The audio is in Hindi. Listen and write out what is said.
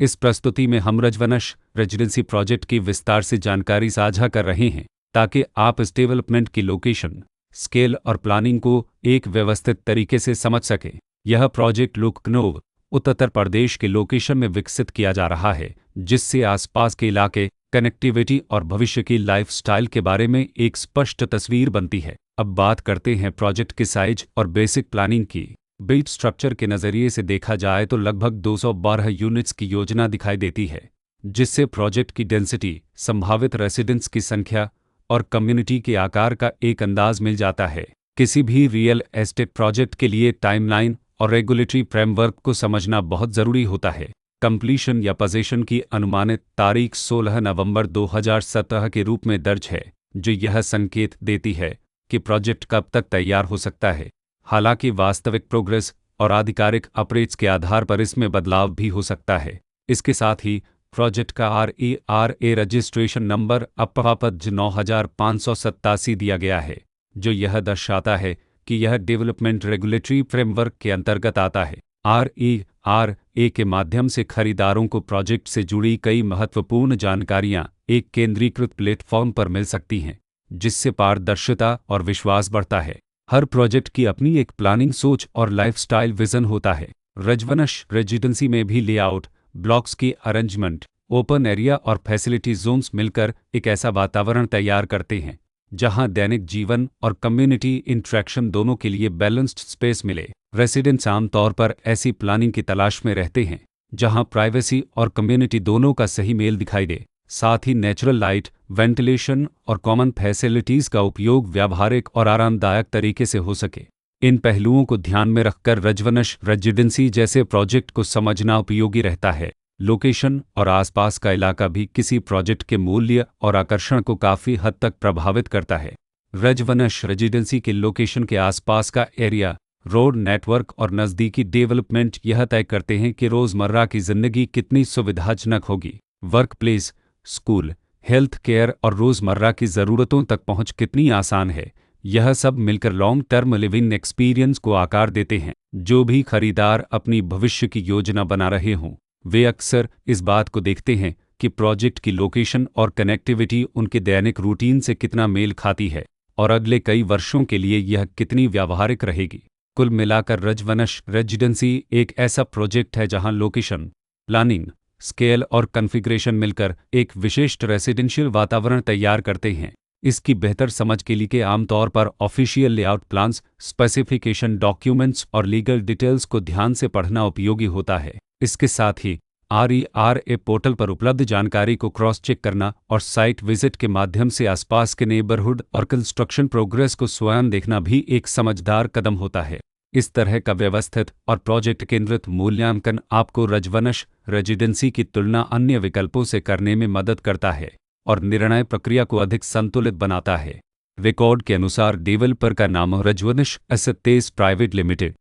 इस प्रस्तुति में हम रजवनश रेजिडेंसी प्रोजेक्ट की विस्तार से जानकारी साझा कर रहे हैं ताकि आप इस डेवलपमेंट की लोकेशन, स्केल और प्लानिंग को एक व्यवस्थित तरीके से समझ सकें। यह प्रोजेक्ट लखनऊ, उत्तर प्रदेश के लोकेशन में विकसित किया जा रहा है, जिससे आसपास के इलाके, कनेक्टिविटी और भविष्य की लाइफस्टाइल के बारे में एक स्पष्ट तस्वीर बनती है। अब बात करते हैं प्रोजेक्ट के साइज और बेसिक प्लानिंग की। बिल्ड स्ट्रक्चर के नज़रिए से देखा जाए तो लगभग 212 यूनिट्स की योजना दिखाई देती है, जिससे प्रोजेक्ट की डेंसिटी, संभावित रेसिडेंट्स की संख्या और कम्युनिटी के आकार का एक अंदाज मिल जाता है। किसी भी रियल एस्टेट प्रोजेक्ट के लिए टाइमलाइन और रेगुलेटरी फ्रेमवर्क को समझना बहुत ज़रूरी होता है। कंप्लीशन या पोजीशन की अनुमानित तारीख 16 नवंबर 2017 के रूप में दर्ज है, जो यह संकेत देती है कि प्रोजेक्ट कब तक तैयार हो सकता है। हालांकि वास्तविक प्रोग्रेस और आधिकारिक अपडेट्स के आधार पर इसमें बदलाव भी हो सकता है। इसके साथ ही प्रोजेक्ट का RERA रजिस्ट्रेशन नंबर अपवापज 9587 दिया गया है, जो यह दर्शाता है कि यह डेवलपमेंट रेगुलेटरी फ्रेमवर्क के अंतर्गत आता है। RERA के माध्यम से खरीदारों को प्रोजेक्ट से जुड़ी कई महत्वपूर्ण जानकारियां एक केंद्रीकृत प्लेटफॉर्म पर मिल सकती हैं, जिससे पारदर्शिता और विश्वास बढ़ता है। हर प्रोजेक्ट की अपनी एक प्लानिंग सोच और लाइफस्टाइल विजन होता है। रजवनश रेजिडेंसी में भी लेआउट, ब्लॉक्स की अरेंजमेंट, ओपन एरिया और फैसिलिटी जोन्स मिलकर एक ऐसा वातावरण तैयार करते हैं जहां दैनिक जीवन और कम्युनिटी इंटरेक्शन दोनों के लिए बैलेंस्ड स्पेस मिले। रेसिडेंट्स आमतौर पर ऐसी प्लानिंग की तलाश में रहते हैं जहां प्राइवेसी और कम्युनिटी दोनों का सही मेल दिखाई दे। साथ ही नेचुरल लाइट, वेंटिलेशन और कॉमन फैसिलिटीज़ का उपयोग व्यावहारिक और आरामदायक तरीके से हो सके। इन पहलुओं को ध्यान में रखकर रजवनश रेजिडेंसी जैसे प्रोजेक्ट को समझना उपयोगी रहता है। लोकेशन और आसपास का इलाका भी किसी प्रोजेक्ट के मूल्य और आकर्षण को काफ़ी हद तक प्रभावित करता है। रजवनश रेजिडेंसी के लोकेशन के आसपास का एरिया, रोड नेटवर्क और नज़दीकी डेवलपमेंट यह तय करते हैं कि रोज़मर्रा की ज़िंदगी कितनी सुविधाजनक होगी। Work place, school, health care और रोज़मर्रा की ज़रूरतों तक पहुंच कितनी आसान है। यह सब मिलकर लॉन्ग टर्म लिविंग एक्सपीरियंस को आकार देते हैं। जो भी खरीदार अपनी भविष्य की योजना बना रहे हों, वे अक्सर इस बात को देखते हैं कि प्रोजेक्ट की लोकेशन और कनेक्टिविटी उनके दैनिक रूटीन से कितना मेल खाती है और अगले कई वर्षों के लिए यह कितनी व्यावहारिक रहेगी। कुल मिलाकर रजवनश रेजिडेंसी एक ऐसा प्रोजेक्ट है जहां लोकेशन, प्लानिंग, स्केल और कॉन्फ़िगरेशन मिलकर एक विशिष्ट रेसिडेंशियल वातावरण तैयार करते हैं। इसकी बेहतर समझ के लिए आमतौर पर official layout plans, specification documents और लीगल डिटेल्स को ध्यान से पढ़ना उपयोगी होता है। इसके साथ ही RERA पोर्टल पर उपलब्ध जानकारी को क्रॉस चेक करना और साइट विजिट के माध्यम से आसपास के नेबरहुड और कंस्ट्रक्शन प्रोग्रेस को स्वयं देखना भी एक समझदार कदम होता है। इस तरह का व्यवस्थित और प्रोजेक्ट केंद्रित मूल्यांकन आपको रजवनश रेजिडेंसी की तुलना अन्य विकल्पों से करने में मदद करता है और निर्णय प्रक्रिया को अधिक संतुलित बनाता है। रिकॉर्ड के अनुसार डेवलपर का नाम रजवनश एसेट्स प्राइवेट लिमिटेड